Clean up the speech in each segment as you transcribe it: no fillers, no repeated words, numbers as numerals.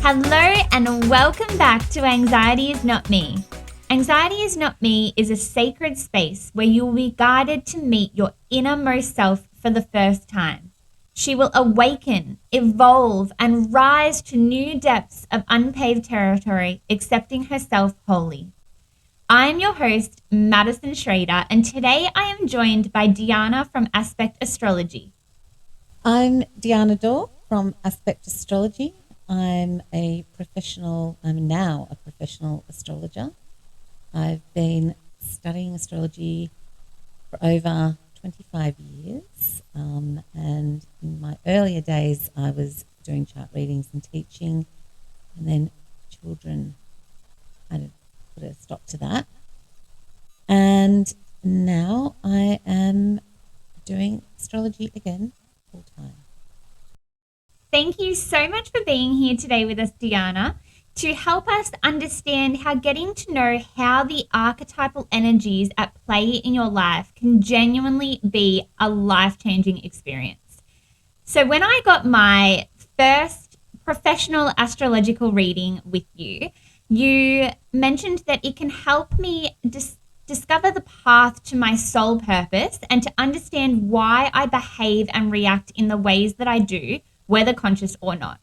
Hello and welcome back to Anxiety Is Not Me. Anxiety Is Not Me is a sacred space where you will be guided to meet your innermost self for the first time. She will awaken, evolve, and rise to new depths of unpaved territory, accepting herself wholly. I am your host, Madison Schrader, and today I am joined by Dijana from Aspect Astrology. I'm Dijana from Aspect Astrology. I'm now a professional astrologer. I've been studying astrology for over 25 years. And in my earlier days, I was doing chart readings and teaching. And then children, I put a stop to that. And now I am doing astrology again full time. Thank you so much for being here today with us, Dijana, to help us understand how getting to know how the archetypal energies at play in your life can genuinely be a life-changing experience. So when I got my first professional astrological reading with you, you mentioned that it can help me discover the path to my soul purpose and to understand why I behave and react in the ways that I do, whether conscious or not.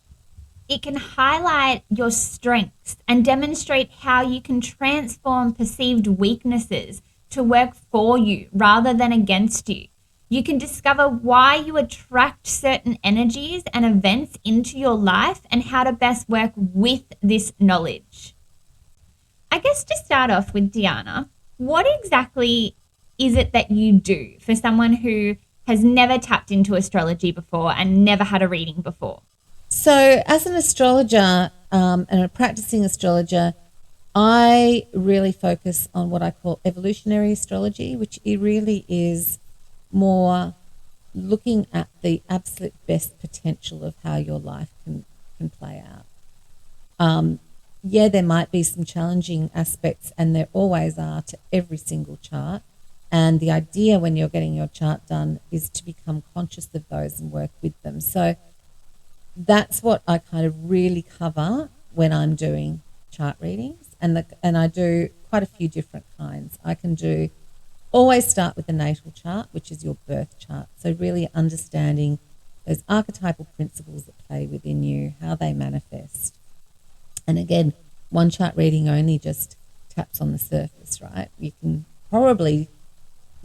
It can highlight your strengths and demonstrate how you can transform perceived weaknesses to work for you rather than against you. You can discover why you attract certain energies and events into your life and how to best work with this knowledge. I guess to start off with, Dijana, what exactly is it that you do for someone who has never tapped into astrology before and never had a reading before? So as an astrologer and a practicing astrologer, I really focus on what I call evolutionary astrology, which it really is more looking at the absolute best potential of how your life can play out. There might be some challenging aspects, and there always are to every single chart. And the idea when you're getting your chart done is to become conscious of those and work with them. So that's what I kind of really cover when I'm doing chart readings. And I do quite a few different kinds. I can always start with the natal chart, which is your birth chart. So really understanding those archetypal principles that play within you, how they manifest. And again, one chart reading only just taps on the surface, right? You can probably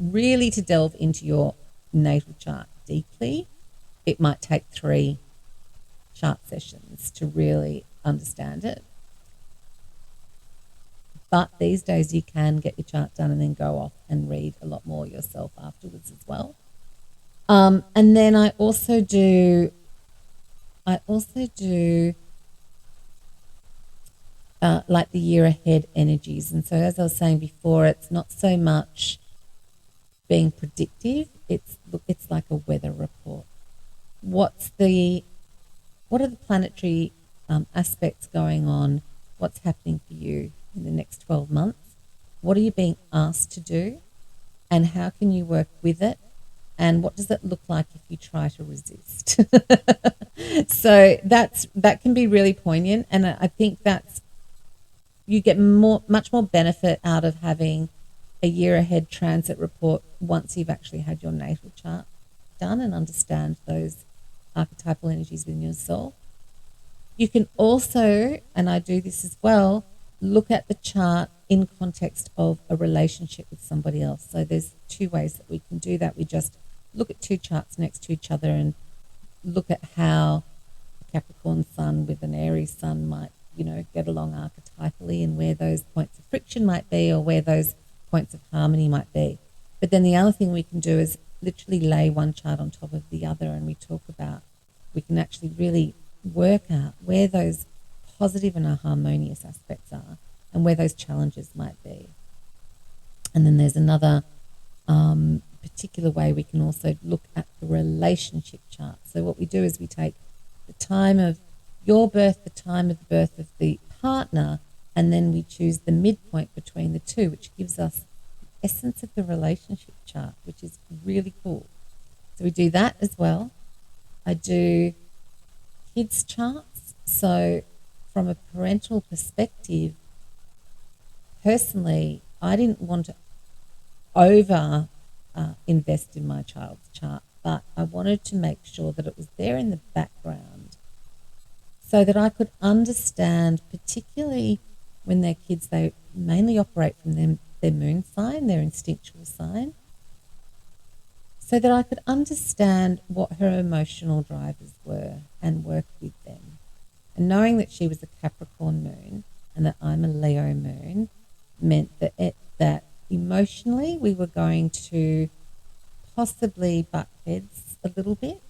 really to delve into your natal chart deeply, it might take 3 chart sessions to really understand it. But these days you can get your chart done and then go off and read a lot more yourself afterwards as well. And then I also do like the year ahead energies. And so as I was saying before, it's not so much being predictive, it's like a weather report. What are the planetary aspects going on? What's happening for you in the next 12 months? What are you being asked to do? And how can you work with it? And what does it look like if you try to resist? So that can be really poignant. And I think you get much more benefit out of having a year ahead transit report once you've actually had your natal chart done and understand those archetypal energies within yourself. You can also, and I do this as well, look at the chart in context of a relationship with somebody else. So there's 2 ways that we can do that. We just look at 2 charts next to each other and look at how a Capricorn sun with an Aries sun might, get along archetypally, and where those points of friction might be or where those points of harmony might be. But then the other thing we can do is literally lay one chart on top of the other, and we can actually really work out where those positive and harmonious aspects are and where those challenges might be. And then there's another particular way we can also look at the relationship chart. So what we do is we take the time of your birth, the time of the birth of the partner, and then we choose the midpoint between the 2, which gives us the essence of the relationship chart, which is really cool. So we do that as well. I do kids charts. So from a parental perspective, personally, I didn't want to over invest in my child's chart, but I wanted to make sure that it was there in the background so that I could understand, particularly when they're kids, they mainly operate from their moon sign, their instinctual sign, so that I could understand what her emotional drivers were and work with them. And knowing that she was a Capricorn moon and that I'm a Leo moon meant that emotionally we were going to possibly butt heads a little bit.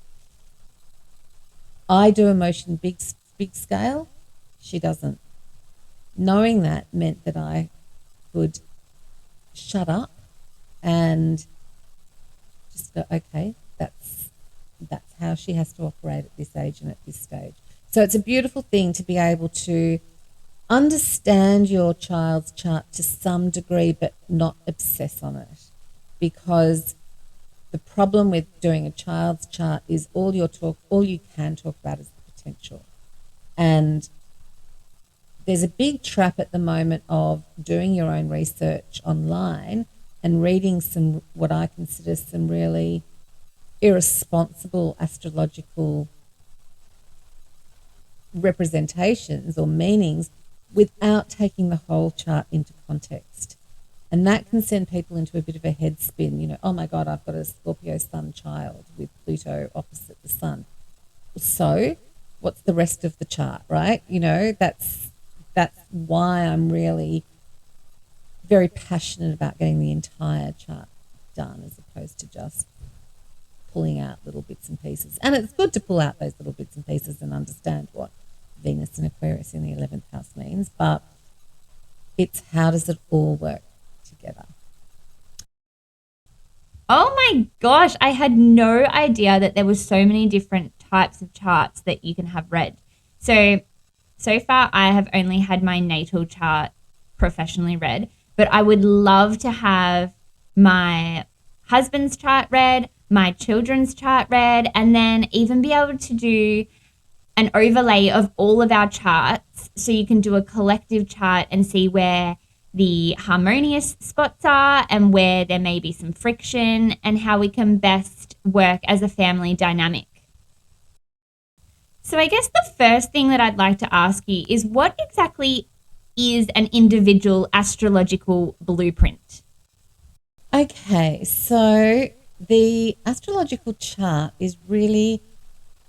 I do emotion big scale. She doesn't. Knowing that meant that I could shut up and just go, okay, that's how she has to operate at this age and at this stage. So it's a beautiful thing to be able to understand your child's chart to some degree, but not obsess on it, because the problem with doing a child's chart is all you can talk about is the potential. And there's a big trap at the moment of doing your own research online and reading some, what I consider some really irresponsible astrological representations or meanings without taking the whole chart into context. And that can send people into a bit of a head spin, oh my God, I've got a Scorpio sun child with Pluto opposite the sun. So what's the rest of the chart, right? That's why I'm really very passionate about getting the entire chart done as opposed to just pulling out little bits and pieces. And it's good to pull out those little bits and pieces and understand what Venus and Aquarius in the 11th house means, but it's how does it all work together? Oh my gosh, I had no idea that there were so many different types of charts that you can have read. So far I have only had my natal chart professionally read, but I would love to have my husband's chart read, my children's chart read, and then even be able to do an overlay of all of our charts so you can do a collective chart and see where the harmonious spots are and where there may be some friction and how we can best work as a family dynamic. So I guess the first thing that I'd like to ask you is, what exactly is an individual astrological blueprint? Okay, so the astrological chart is really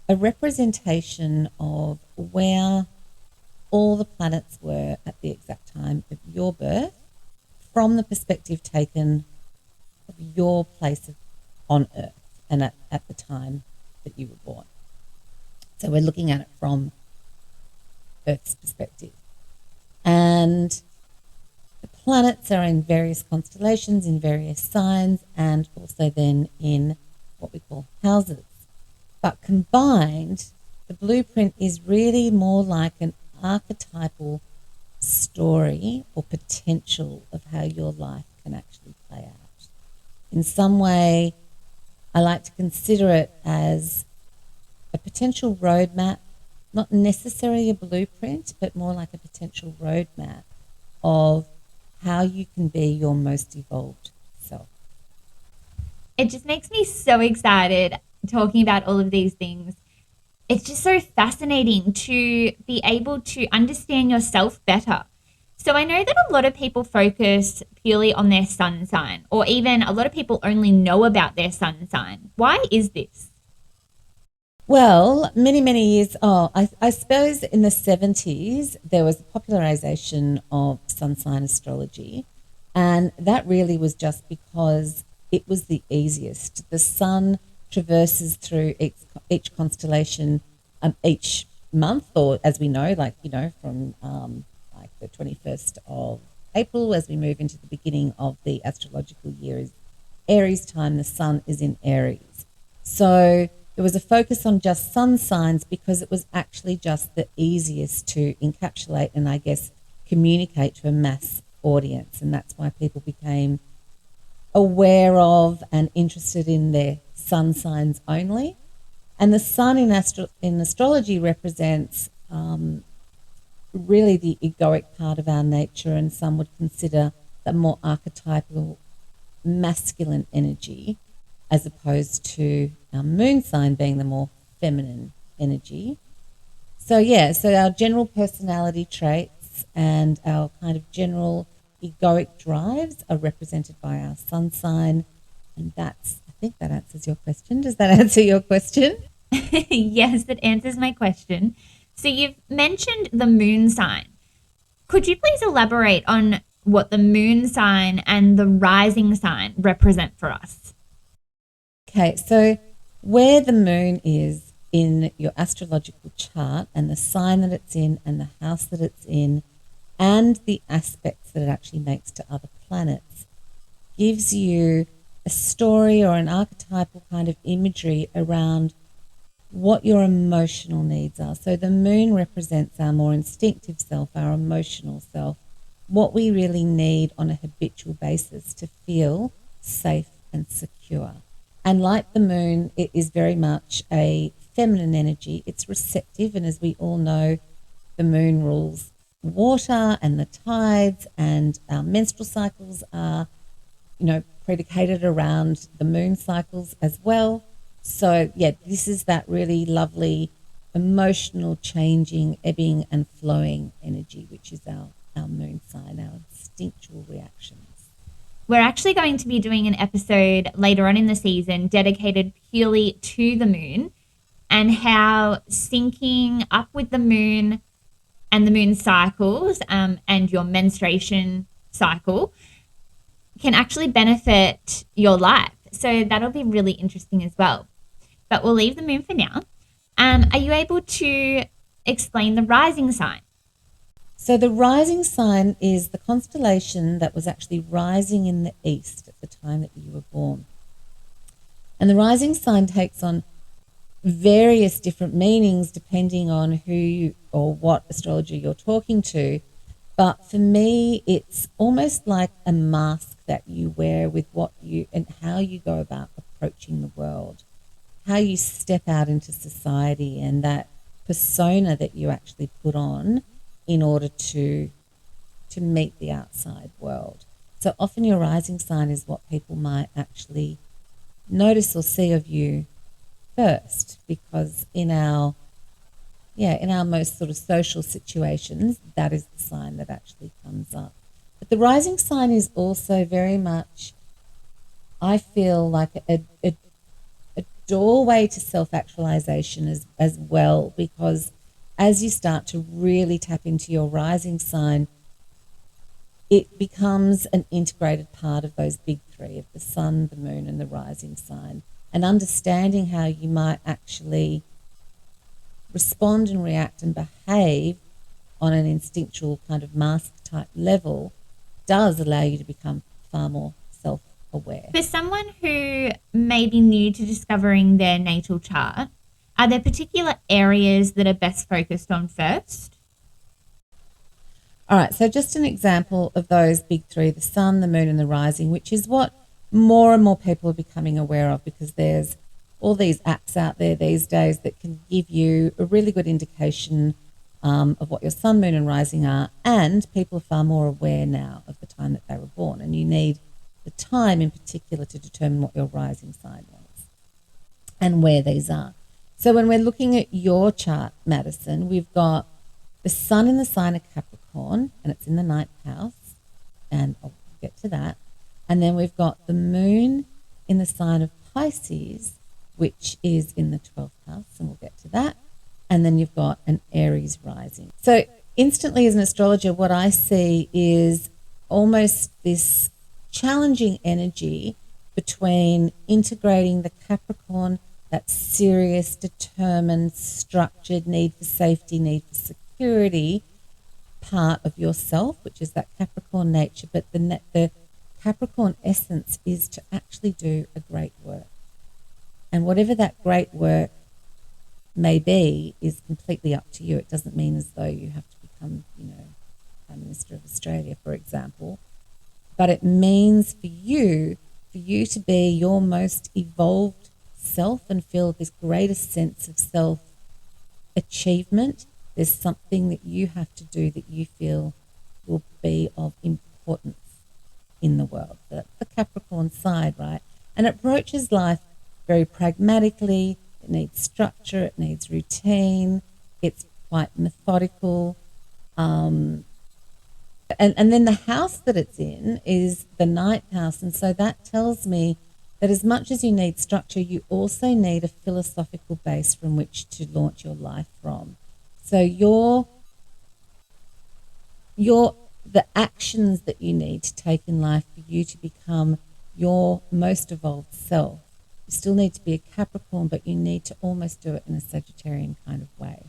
a representation of where all the planets were at the exact time of your birth from the perspective taken of your place on Earth and at the time that you were born. So we're looking at it from Earth's perspective. And the planets are in various constellations, in various signs, and also then in what we call houses. But combined, the blueprint is really more like an archetypal story or potential of how your life can actually play out. In some way, I like to consider it as a potential roadmap, not necessarily a blueprint, but more like a potential roadmap of how you can be your most evolved self. It just makes me so excited talking about all of these things. It's just so fascinating to be able to understand yourself better. So I know that a lot of people focus purely on their sun sign, or even a lot of people only know about their sun sign. Why is this? Well, many years, I suppose in the 70s, there was a popularization of sun sign astrology. And that really was just because it was the easiest. The sun traverses through each constellation each month, or as we know, from like the 21st of April, as we move into the beginning of the astrological year, is Aries time. The sun is in Aries. So there was a focus on just sun signs because it was actually just the easiest to encapsulate and I guess communicate to a mass audience. And that's why people became aware of and interested in their sun signs only. And the sun in astrology represents really the egoic part of our nature, and some would consider the more archetypal masculine energy, as opposed to our moon sign being the more feminine energy. So, yeah, so our general personality traits and our kind of general egoic drives are represented by our sun sign. And that's, I think that answers your question. Does that answer your question? Yes, that answers my question. So you've mentioned the moon sign. Could you please elaborate on what the moon sign and the rising sign represent for us? Okay, so where the moon is in your astrological chart and the sign that it's in and the house that it's in and the aspects that it actually makes to other planets gives you a story or an archetypal kind of imagery around what your emotional needs are. So the moon represents our more instinctive self, our emotional self, what we really need on a habitual basis to feel safe and secure. And like the moon, it is very much a feminine energy. It's receptive, and as we all know, the moon rules water and the tides, and our menstrual cycles are, predicated around the moon cycles as well. So, yeah, this is that really lovely emotional changing, ebbing and flowing energy, which is our moon sign, our instinctual reactions. We're actually going to be doing an episode later on in the season dedicated purely to the moon and how syncing up with the moon and the moon cycles and your menstruation cycle can actually benefit your life. So that'll be really interesting as well. But we'll leave the moon for now. Are you able to explain the rising sign? So the rising sign is the constellation that was actually rising in the east at the time that you were born. And the rising sign takes on various different meanings depending on who or what astrologer you're talking to. But for me, it's almost like a mask that you wear with what you and how you go about approaching the world, how you step out into society, and that persona that you actually put on in order to meet the outside world. So often your rising sign is what people might actually notice or see of you first, because in our most sort of social situations, that is the sign that actually comes up. But the rising sign is also very much, I feel like a doorway to self-actualization as well, because as you start to really tap into your rising sign, it becomes an integrated part of those big three of the sun, the moon, and the rising sign. And understanding how you might actually respond and react and behave on an instinctual kind of mask type level does allow you to become far more self-aware. For someone who may be new to discovering their natal chart, are there particular areas that are best focused on first? All right, so just an example of those big three, the sun, the moon, and the rising, which is what more and more people are becoming aware of, because there's all these apps out there these days that can give you a really good indication of what your sun, moon, and rising are, and people are far more aware now of the time that they were born, and you need the time in particular to determine what your rising sign was and where these are. So when we're looking at your chart, Madison, we've got the sun in the sign of Capricorn, and it's in the ninth house, and I'll get to that. And then we've got the moon in the sign of Pisces, which is in the 12th house, and we'll get to that. And then you've got an Aries rising. So instantly as an astrologer, what I see is almost this challenging energy between integrating the Capricorn, that serious, determined, structured need for safety, need for security part of yourself, which is that Capricorn nature, but the Capricorn essence is to actually do a great work. And whatever that great work may be is completely up to you. It doesn't mean as though you have to become, Prime Minister of Australia, for example. But it means for you to be your most evolved self and feel this greatest sense of self-achievement, there's something that you have to do that you feel will be of importance in the world. That's the Capricorn side, right? And it approaches life very pragmatically. It needs structure, it needs routine, it's quite methodical. And then the house that it's in is the ninth house. And so that tells me that as much as you need structure, you also need a philosophical base from which to launch your life from. So the actions that you need to take in life for you to become your most evolved self. You still need to be a Capricorn, but you need to almost do it in a Sagittarian kind of way.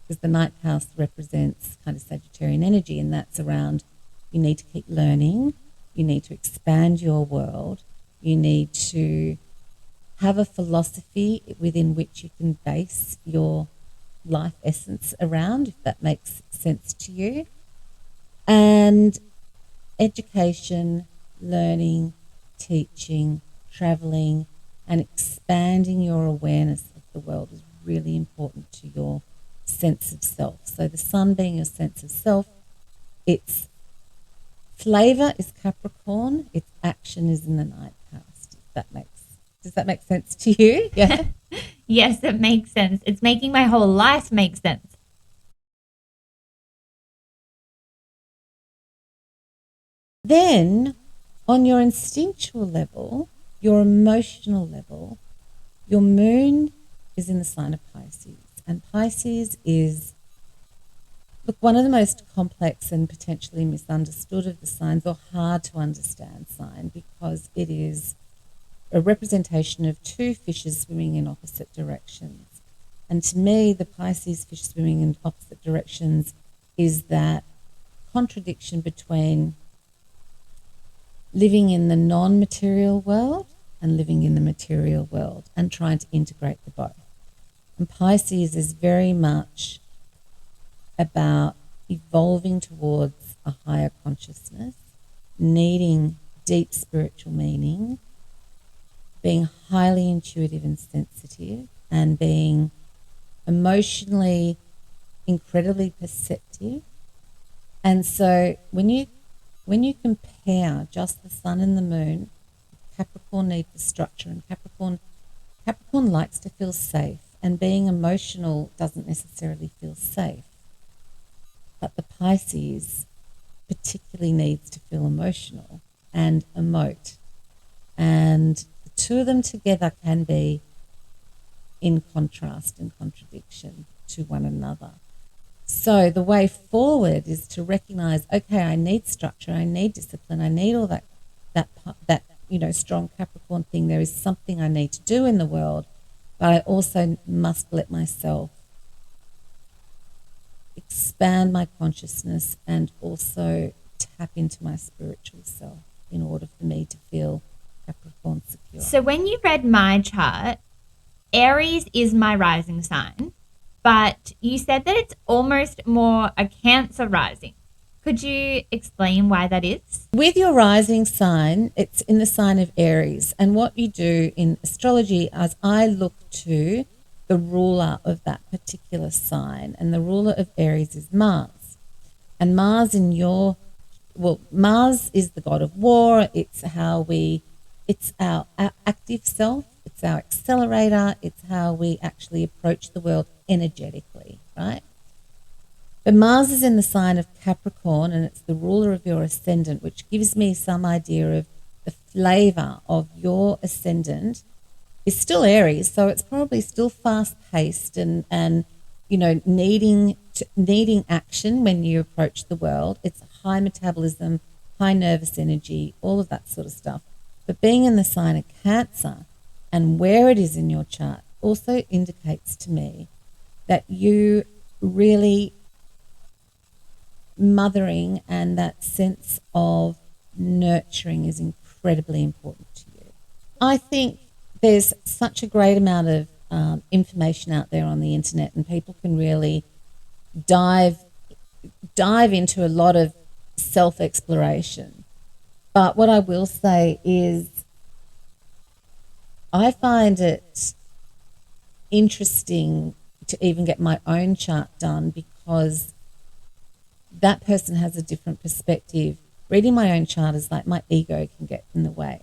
Because the ninth house represents kind of Sagittarian energy, and that's around you need to keep learning, you need to expand your world, you need to have a philosophy within which you can base your life essence around, if that makes sense to you. And education, learning, teaching, traveling, and expanding your awareness of the world is really important to your sense of self. So the sun being your sense of self, its flavor is Capricorn, its action is in the ninth house. Does that make sense to you? Yeah. Yes, it makes sense. It's making my whole life make sense. Then, on your instinctual level, your emotional level, your moon is in the sign of Pisces. And Pisces is, look, one of the most complex and potentially misunderstood of the signs, or hard to understand sign, because it is a representation of two fishes swimming in opposite directions. And to me, the Pisces fish swimming in opposite directions is that contradiction between living in the non-material world and living in the material world and trying to integrate the both. And Pisces is very much about evolving towards a higher consciousness, needing deep spiritual meaning, being highly intuitive and sensitive, and being emotionally incredibly perceptive. And so when you compare just the sun and the moon, Capricorn needs the structure, and Capricorn likes to feel safe, and being emotional doesn't necessarily feel safe. But the Pisces particularly needs to feel emotional and emote. And the two of them together can be in contrast and contradiction to one another. So the way forward is to recognize, okay, I need structure, I need discipline, I need all that strong Capricorn thing. There is something I need to do in the world, but I also must let myself expand my consciousness and also tap into my spiritual self in order for me to feel Capricorn secure. So when you read my chart, Aries is my rising sign, but you said that it's almost more a Cancer rising. Could you explain why that is? With your rising sign, it's in the sign of Aries. And what you do in astrology is I look to the ruler of that particular sign. And the ruler of Aries is Mars. And Mars Mars is the god of war. It's our active self. It's our accelerator. It's how we actually approach the world energetically, right? But Mars is in the sign of Capricorn, and it's the ruler of your ascendant, which gives me some idea of the flavor of your ascendant. Is still Aries, so it's probably still fast-paced and needing action when you approach the world. It's high metabolism, high nervous energy, all of that sort of stuff. But being in the sign of Cancer and where it is in your chart also indicates to me that you really mothering and that sense of nurturing is incredibly important to you. I think there's such a great amount of information out there on the internet, and people can really dive into a lot of self-exploration. But what I will say is I find it interesting to even get my own chart done, because that person has a different perspective. Reading my own chart is like my ego can get in the way.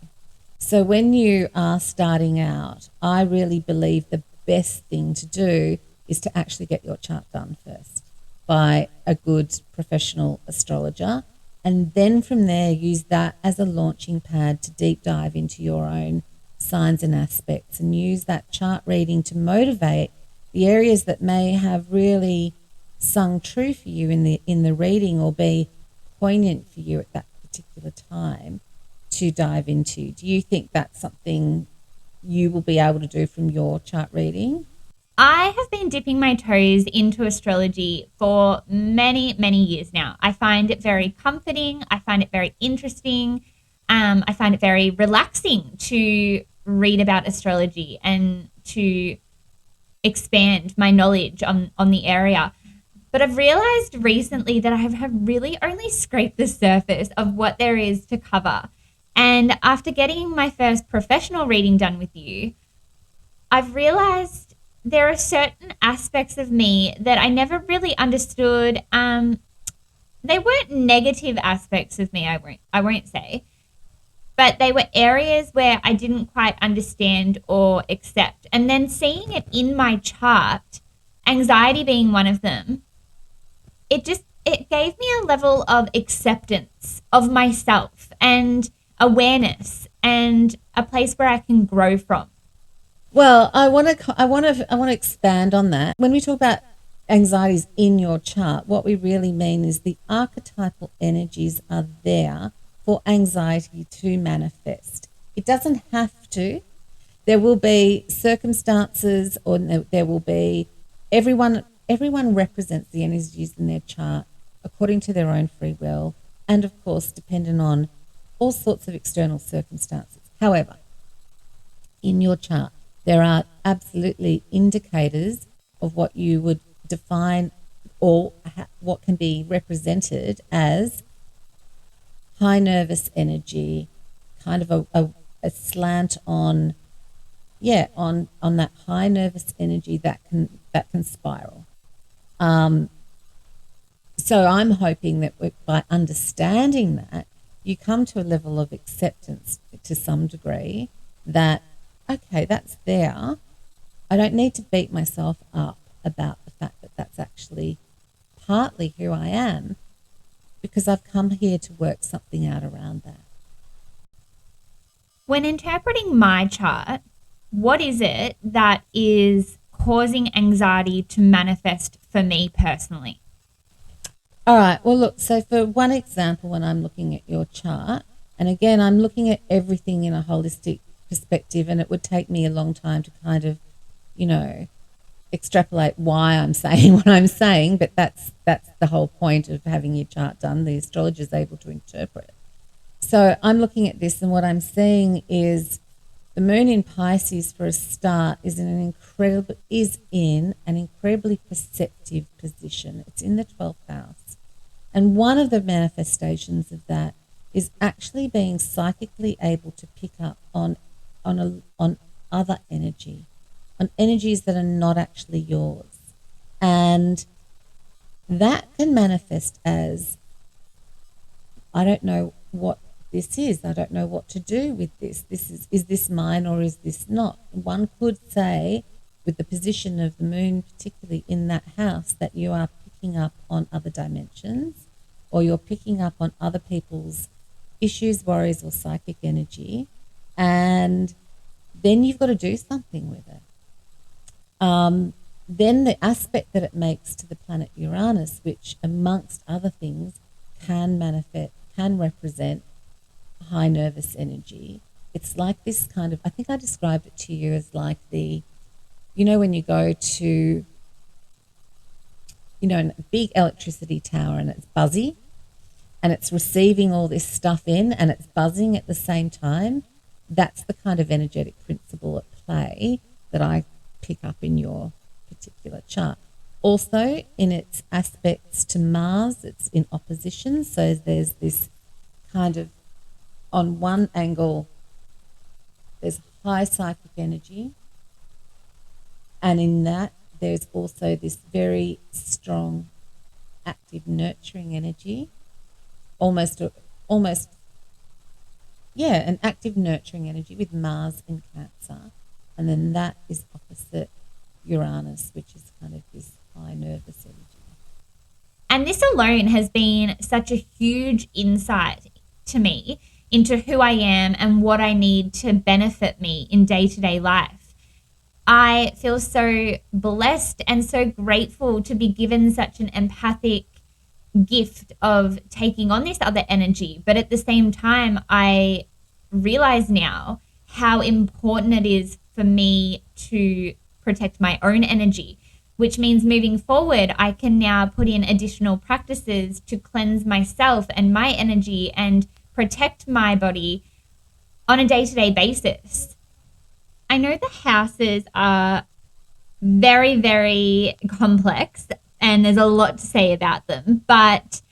So when you are starting out, I really believe the best thing to do is to actually get your chart done first by a good professional astrologer. And then from there, use that as a launching pad to deep dive into your own signs and aspects, and use that chart reading to motivate the areas that may have really sung true for you in the reading, or be poignant for you at that particular time to dive into. Do you think that's something you will be able to do from your chart reading? I have been dipping my toes into astrology for many, many years now. I find it very comforting. I find it very interesting. I find it very relaxing to read about astrology and to expand my knowledge on the area. But I've realized recently that I have really only scraped the surface of what there is to cover. And after getting my first professional reading done with you, I've realized there are certain aspects of me that I never really understood. They weren't negative aspects of me, I won't say, but they were areas where I didn't quite understand or accept. And then seeing it in my chart, anxiety being one of them, it gave me a level of acceptance of myself and awareness and a place where I can grow from. Well, I want to expand on that. When we talk about anxieties in your chart, what we really mean is the archetypal energies are there for anxiety to manifest. It doesn't have to. There will be circumstances, or there will be everyone. Everyone represents the energies in their chart according to their own free will, and of course, dependent on all sorts of external circumstances. However, in your chart, there are absolutely indicators of what you would define, or what can be represented as high nervous energy, kind of a slant on, yeah, on that high nervous energy that can spiral. So I'm hoping that by understanding that, you come to a level of acceptance to some degree that, okay, that's there. I don't need to beat myself up about the fact that that's actually partly who I am, because I've come here to work something out around that. When interpreting my chart, what is it that is causing anxiety to manifest for me personally? All right. Well, look, so for one example, when I'm looking at your chart, and again, I'm looking at everything in a holistic perspective, and it would take me a long time to kind of, you know, extrapolate why I'm saying what I'm saying, but that's the whole point of having your chart done. The astrologer is able to interpret. So I'm looking at this, and what I'm seeing is the moon in Pisces, for a start, is in an incredibly perceptive position. It's in the 12th house. And one of the manifestations of that is actually being psychically able to pick up on other energy, on energies that are not actually yours. And that can manifest as, I don't know what this is. I don't know what to do with this. Is this mine or is this not? One could say, with the position of the moon, particularly in that house, that you are picking up on other dimensions, or you're picking up on other people's issues, worries, or psychic energy, and then you've got to do something with it. Then the aspect that it makes to the planet Uranus, which amongst other things can represent high nervous energy. It's like this kind of, I think I described it to you as like when you go to, a big electricity tower and it's buzzy and it's receiving all this stuff in and it's buzzing at the same time. That's the kind of energetic principle at play that I pick up in your particular chart. Also, in its aspects to Mars, it's in opposition. So there's this kind of, on one angle, there's high psychic energy. And in that, there's also this very strong active nurturing energy, almost almost yeah, an active nurturing energy with Mars in Cancer. And then that is opposite Uranus, which is kind of this high nervous energy. And this alone has been such a huge insight to me into who I am and what I need to benefit me in day to day life. I feel so blessed and so grateful to be given such an empathic gift of taking on this other energy. But at the same time, I realize now how important it is for me to protect my own energy, which means moving forward, I can now put in additional practices to cleanse myself and my energy and protect my body on a day to day basis. I know the houses are very, very complex and there's a lot to say about them, but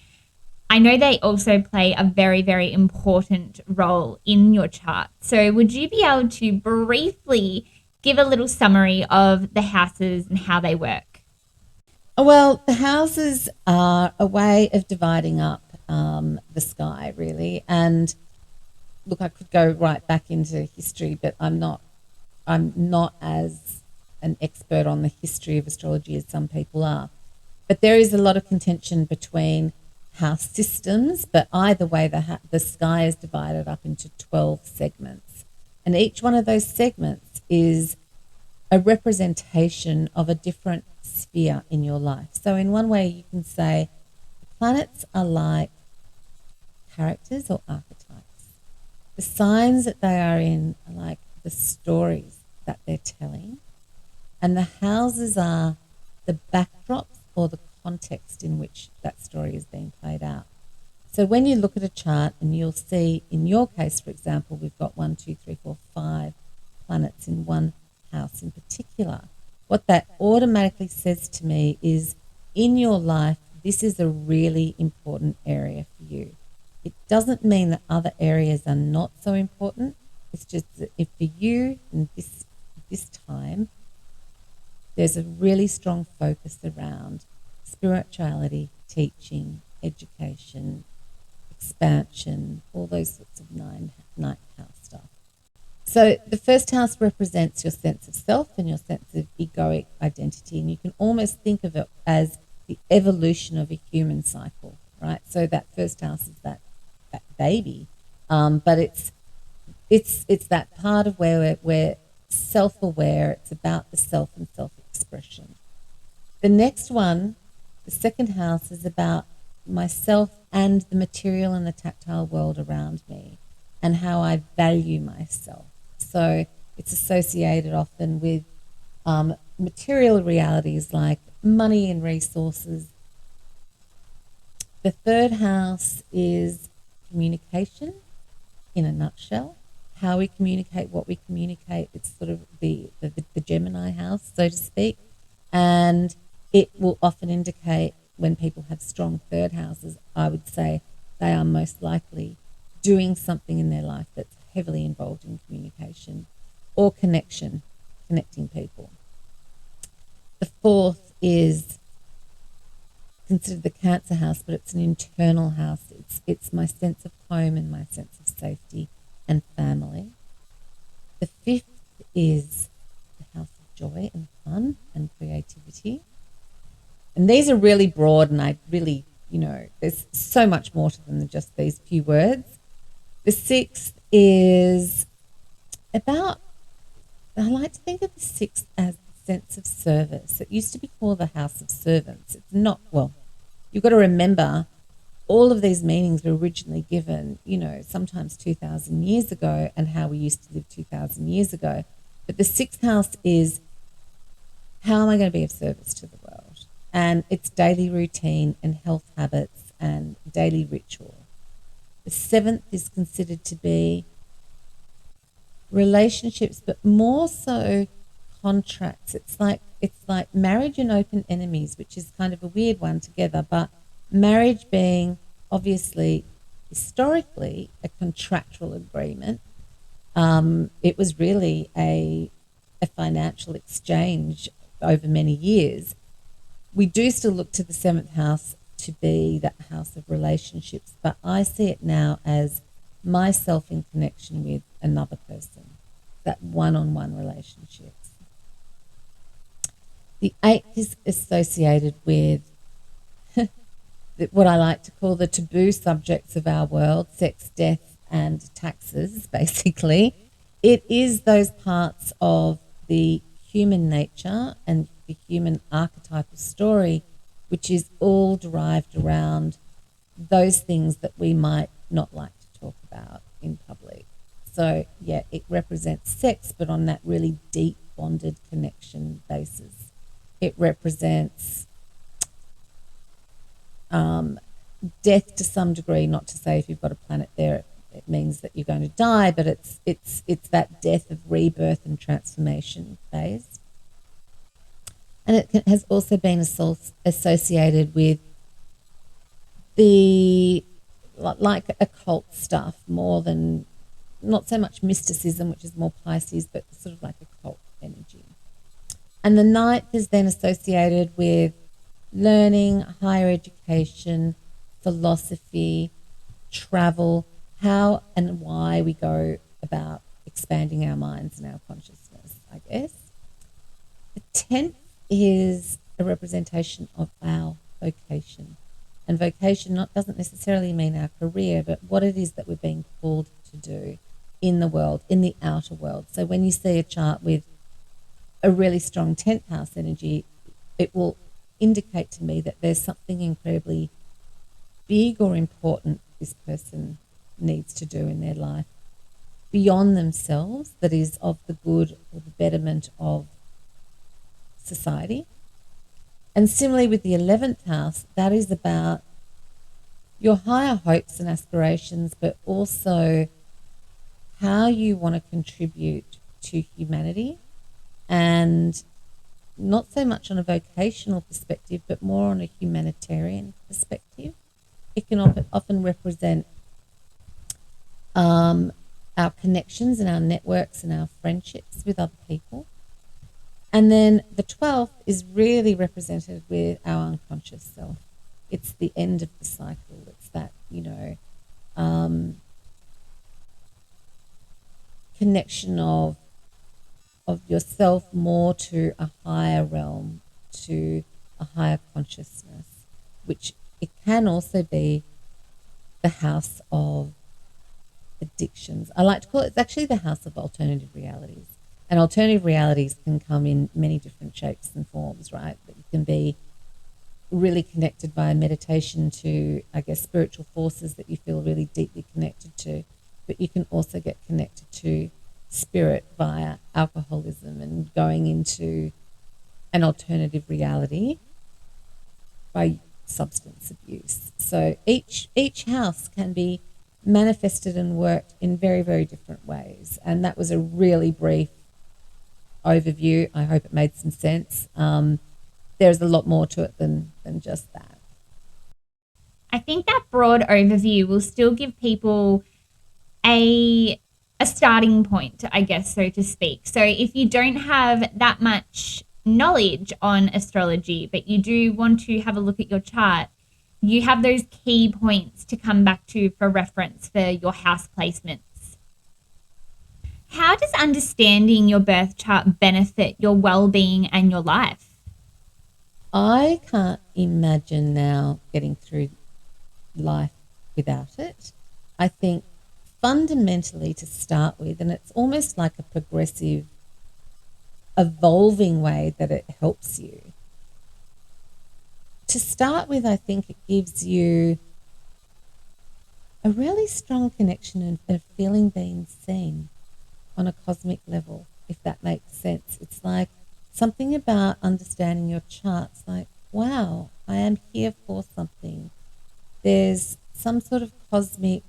I know they also play a very, very important role in your chart. So, would you be able to briefly give a little summary of the houses and how they work? Well, the houses are a way of dividing up the sky, really. And look, I could go right back into history, but I'm not. I'm not as an expert on the history of astrology as some people are. But there is a lot of contention between house systems. But either way, the sky is divided up into 12 segments, and each one of those segments is a representation of a different sphere in your life. So in one way, you can say the planets are like characters or archetypes. The signs that they are in are like the stories that they're telling, and the houses are the backdrops or the context in which that story is being played out. So when you look at a chart and you'll see, in your case, for example, we've got 1, 2, 3, 4, 5 planets in one house in particular. What that automatically says to me is, in your life, this is a really important area for you. It doesn't mean that other areas are not so important. It's just that if for you in this time, there's a really strong focus around spirituality, teaching, education, expansion, all those sorts of ninth house stuff. So the first house represents your sense of self and your sense of egoic identity, and you can almost think of it as the evolution of a human cycle, right? So that first house is that baby, but it's that part of where we're self-aware. It's about the self and self-expression. The next one, the second house, is about myself and the material and the tactile world around me and how I value myself. So it's associated often with material realities like money and resources. The third house is communication in a nutshell. How we communicate, what we communicate. It's sort of the Gemini house, so to speak. And it will often indicate when people have strong third houses, I would say they are most likely doing something in their life that's heavily involved in communication or connection, connecting people. The fourth is considered the Cancer house, but it's an internal house. It's my sense of home and my sense of safety and family. The fifth is the house of joy and fun and creativity. And these are really broad, and I really, there's so much more to them than just these few words. The sixth is about, I like to think of the sixth as the sense of service. It used to be called the house of servants. It's not, well, you've got to remember all of these meanings were originally given, sometimes 2,000 years ago, and how we used to live 2,000 years ago. But the sixth house is, how am I going to be of service to the world? And it's daily routine and health habits and daily ritual. The seventh is considered to be relationships, but more so contracts. It's like marriage and open enemies, which is kind of a weird one together, but marriage being obviously historically a contractual agreement. It was really a financial exchange over many years. We do still look to the seventh house to be that house of relationships, but I see it now as myself in connection with another person, that one-on-one relationships. The 8th is associated with what I like to call the taboo subjects of our world: sex, death, and taxes, basically. It is those parts of the human nature and the human archetypal story, which is all derived around those things that we might not like to talk about in public. So, yeah, it represents sex, but on that really deep bonded connection basis. It represents death to some degree, not to say if you've got a planet there, it means that you're going to die, but it's that death of rebirth and transformation phase. And it has also been associated with the, like, occult stuff, more than, not so much mysticism, which is more Pisces, but sort of like occult energy. And the 9th is then associated with learning, higher education, philosophy, travel, how and why we go about expanding our minds and our consciousness, I guess. The 10th is a representation of our vocation. And vocation doesn't necessarily mean our career, but what it is that we're being called to do in the world, in the outer world. So when you see a chart with a really strong 10th house energy, it will indicate to me that there's something incredibly big or important this person needs to do in their life beyond themselves, that is of the good or the betterment of society. And similarly with the 11th house, that is about your higher hopes and aspirations, but also how you want to contribute to humanity, and not so much on a vocational perspective, but more on a humanitarian perspective. It can often represent our connections and our networks and our friendships with other people. And then the 12th is really represented with our unconscious self. It's the end of the cycle. It's that, connection of yourself more to a higher realm, to a higher consciousness, which it can also be the house of addictions. I like to call it, it's actually the house of alternative realities. And alternative realities can come in many different shapes and forms, right? But you can be really connected via meditation to, I guess, spiritual forces that you feel really deeply connected to. But you can also get connected to spirit via alcoholism and going into an alternative reality by substance abuse. So each house can be manifested and worked in very, very different ways. And that was a really brief overview. I hope it made some sense. There's a lot more to it than just that. I think that broad overview will still give people a starting point, I guess, so to speak. So if you don't have that much knowledge on astrology, but you do want to have a look at your chart, you have those key points to come back to for reference for your house placements. How does understanding your birth chart benefit your well-being and your life? I can't imagine now getting through life without it. I think fundamentally, to start with, and it's almost like a progressive, evolving way that it helps you. To start with, I think it gives you a really strong connection and feeling being seen on a cosmic level, if that makes sense. It's like something about understanding your charts, like, wow, I am here for something. There's some sort of cosmic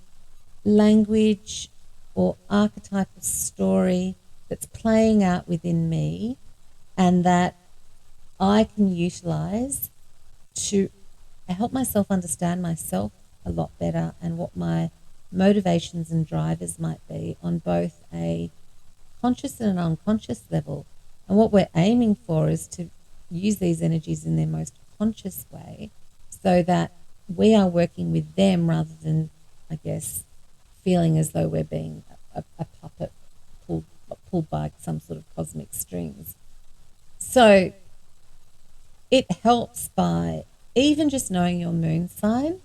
language or archetypal story that's playing out within me, and that I can utilize to help myself understand myself a lot better and what my motivations and drivers might be on both a conscious and an unconscious level. And what we're aiming for is to use these energies in their most conscious way, so that we are working with them rather than, I guess, feeling as though we're being a puppet pulled, pulled by some sort of cosmic strings. So it helps by even just knowing your moon sign.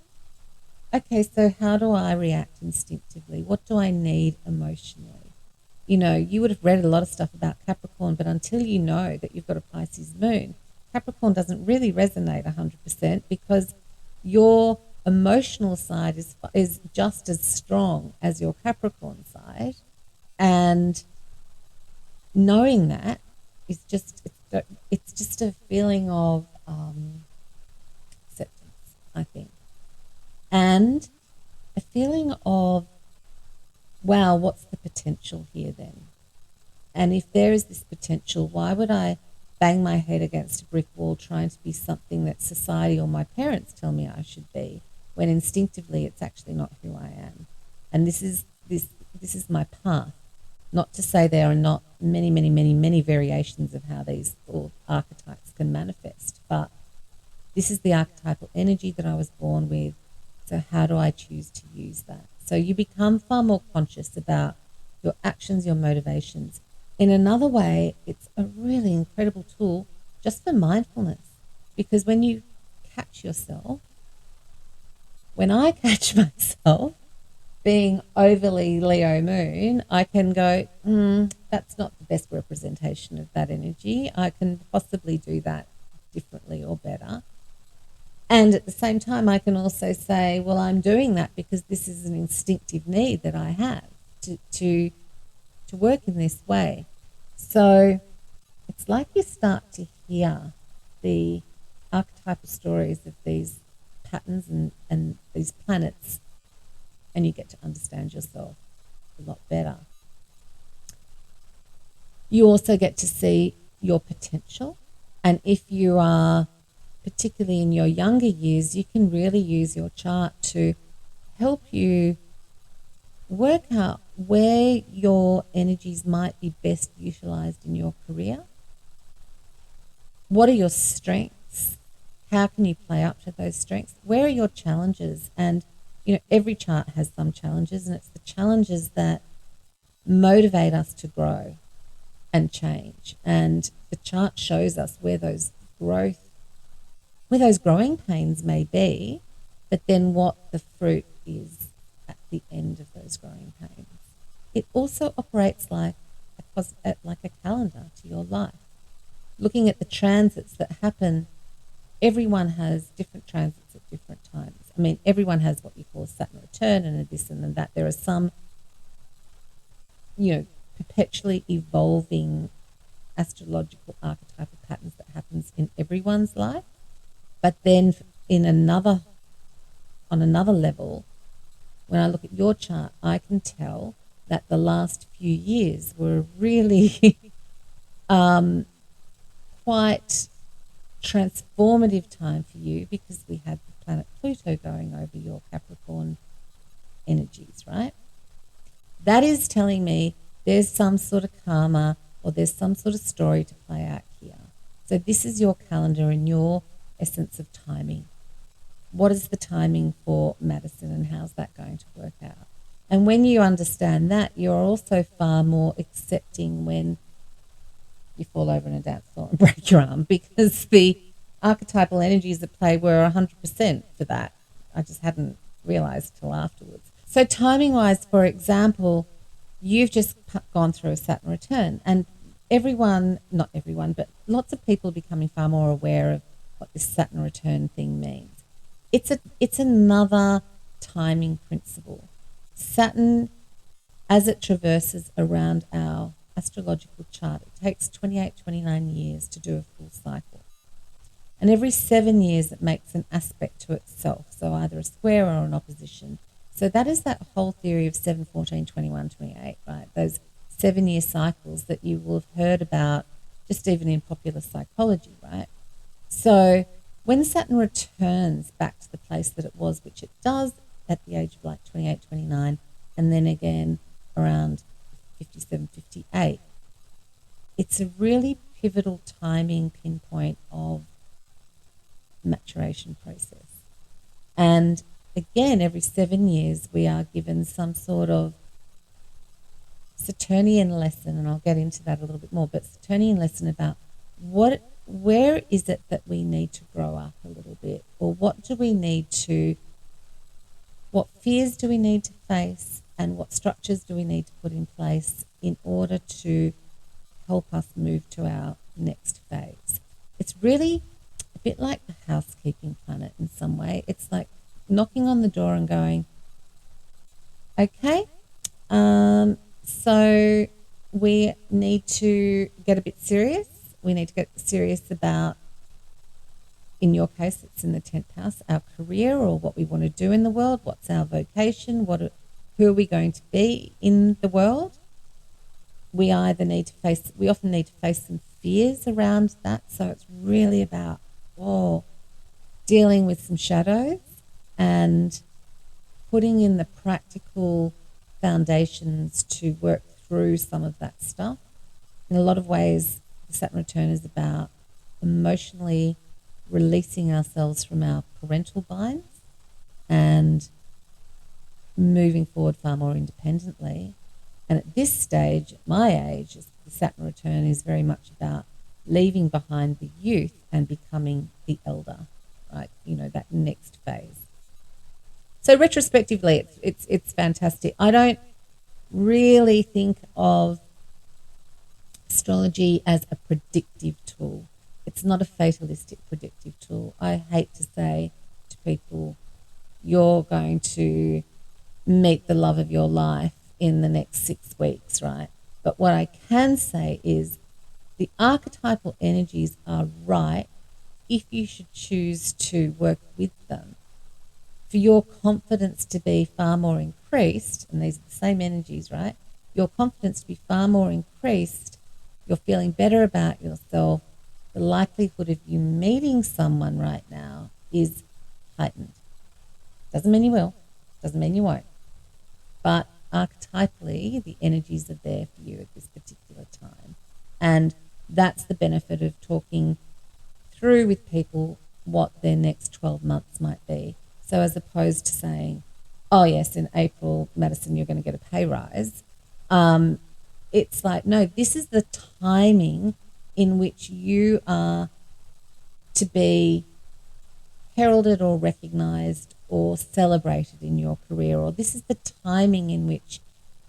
Okay, so how do I react instinctively? What do I need emotionally? You know, you would have read a lot of stuff about Capricorn, but until you know that you've got a Pisces moon, Capricorn doesn't really resonate 100% because your emotional side is just as strong as your Capricorn side. And knowing that is it's just a feeling of acceptance, I think, and a feeling of, wow, what's the potential here then? And if there is this potential, why would I bang my head against a brick wall trying to be something that society or my parents tell me I should be, when instinctively it's actually not who I am? And this is my path. Not to say there are not many, many, many, many variations of how these or archetypes can manifest, but this is the archetypal energy that I was born with. So how do I choose to use that? So you become far more conscious about your actions, your motivations. In another way, it's a really incredible tool just for mindfulness, because when you catch yourself, when I catch myself being overly Leo moon, I can go, that's not the best representation of that energy. I can possibly do that differently or better. And at the same time, I can also say, well, I'm doing that because this is an instinctive need that I have to work in this way. So it's like you start to hear the archetypal stories of these patterns and these planets, and you get to understand yourself a lot better. You also get to see your potential. And if you are, particularly in your younger years, you can really use your chart to help you work out where your energies might be best utilized in your career. What are your strengths? How can you play up to those strengths? Where are your challenges? And, you know, every chart has some challenges, and it's the challenges that motivate us to grow and change. And the chart shows us where those growing pains may be, but then what the fruit is at the end of those growing pains. It also operates like a calendar to your life. Looking at the transits that happen, everyone has different transits at different times. I mean, everyone has what you call Saturn return and a this and a that. There are some, perpetually evolving astrological archetypal patterns that happens in everyone's life. But then on another level, when I look at your chart, I can tell that the last few years were really quite transformative time for you, because we had the planet Pluto going over your Capricorn energies, right? That is telling me there's some sort of karma or there's some sort of story to play out here. So this is your calendar and your essence of timing. What is the timing for Madison, and how's that going to work out? And when you understand that, you're also far more accepting when you fall over in a dance floor and break your arm, because the archetypal energies at play were 100% for that. I just hadn't realised till afterwards. So timing-wise, for example, you've just gone through a Saturn return, and not everyone, but lots of people are becoming far more aware of what this Saturn return thing means. It's another timing principle. Saturn, as it traverses around our astrological chart, it takes 28, 29 years to do a full cycle. And every 7 years it makes an aspect to itself, so either a square or an opposition. So that is that whole theory of 7, 14, 21, 28, right? Those 7-year cycles that you will have heard about just even in popular psychology, right? So when Saturn returns back to the place that it was, which it does at the age of like 28, 29, and then again around 57, 58, it's a really pivotal timing pinpoint of maturation process. And again, every 7 years, we are given some sort of Saturnian lesson, and I'll get into that a little bit more, but Saturnian lesson about where is it that we need to grow up a little bit, or what fears do we need to face, and what structures do we need to put in place in order to help us move to our next phase. It's really a bit like the housekeeping planet in some way. It's like knocking on the door and going, okay, so we need to get a bit serious. We need to get serious about, in your case, it's in the 10th house, our career or what we want to do in the world. What's our vocation? Who are we going to be in the world? We often need to face some fears around that. So it's really about, dealing with some shadows and putting in the practical foundations to work through some of that stuff. In a lot of ways, the Saturn return is about emotionally releasing ourselves from our parental binds and moving forward far more independently. And at this stage, at my age, the Saturn return is very much about leaving behind the youth and becoming the elder, right? You know, that next phase. So retrospectively, it's fantastic. I don't really think of astrology as a predictive tool. It's not a fatalistic predictive tool. I hate to say to people, you're going to meet the love of your life in the next 6 weeks, right? But what I can say is the archetypal energies are right if you should choose to work with them. For your confidence to be far more increased, and these are the same energies, right? Your confidence to be far more increased, you're feeling better about yourself, the likelihood of you meeting someone right now is heightened. Doesn't mean you will, doesn't mean you won't. But archetypally, the energies are there for you at this particular time. And that's the benefit of talking through with people what their next 12 months might be. So as opposed to saying, oh, yes, in April, Madison, you're going to get a pay rise. It's like, no, this is the timing in which you are to be heralded or recognised or celebrated in your career, or this is the timing in which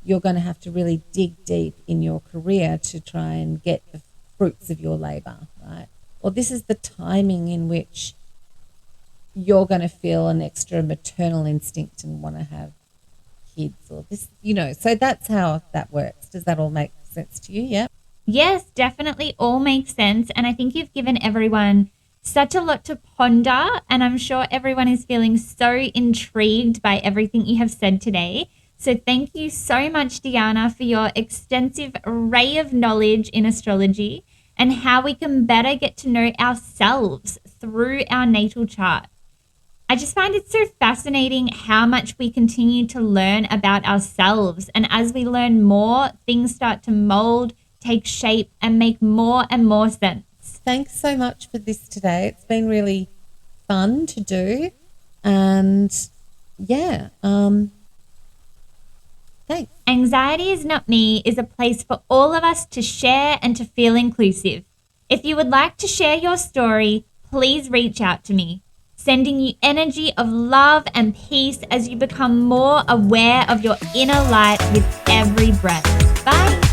you're going to have to really dig deep in your career to try and get the fruits of your labour, right? Or this is the timing in which you're going to feel an extra maternal instinct and want to have kids, or this, so that's how that works. Does that all make sense to you? Yeah. Yes, definitely all makes sense. And I think you've given everyone such a lot to ponder. And I'm sure everyone is feeling so intrigued by everything you have said today. So thank you so much, Dijana, for your extensive array of knowledge in astrology and how we can better get to know ourselves through our natal chart. I just find it so fascinating how much we continue to learn about ourselves. And as we learn more, things start to mold, take shape, and make more and more sense. Thanks so much for this today. It's been really fun to do. And yeah, thanks. Anxiety is Not Me is a place for all of us to share and to feel inclusive. If you would like to share your story, please reach out to me, sending you energy of love and peace as you become more aware of your inner light with every breath. Bye.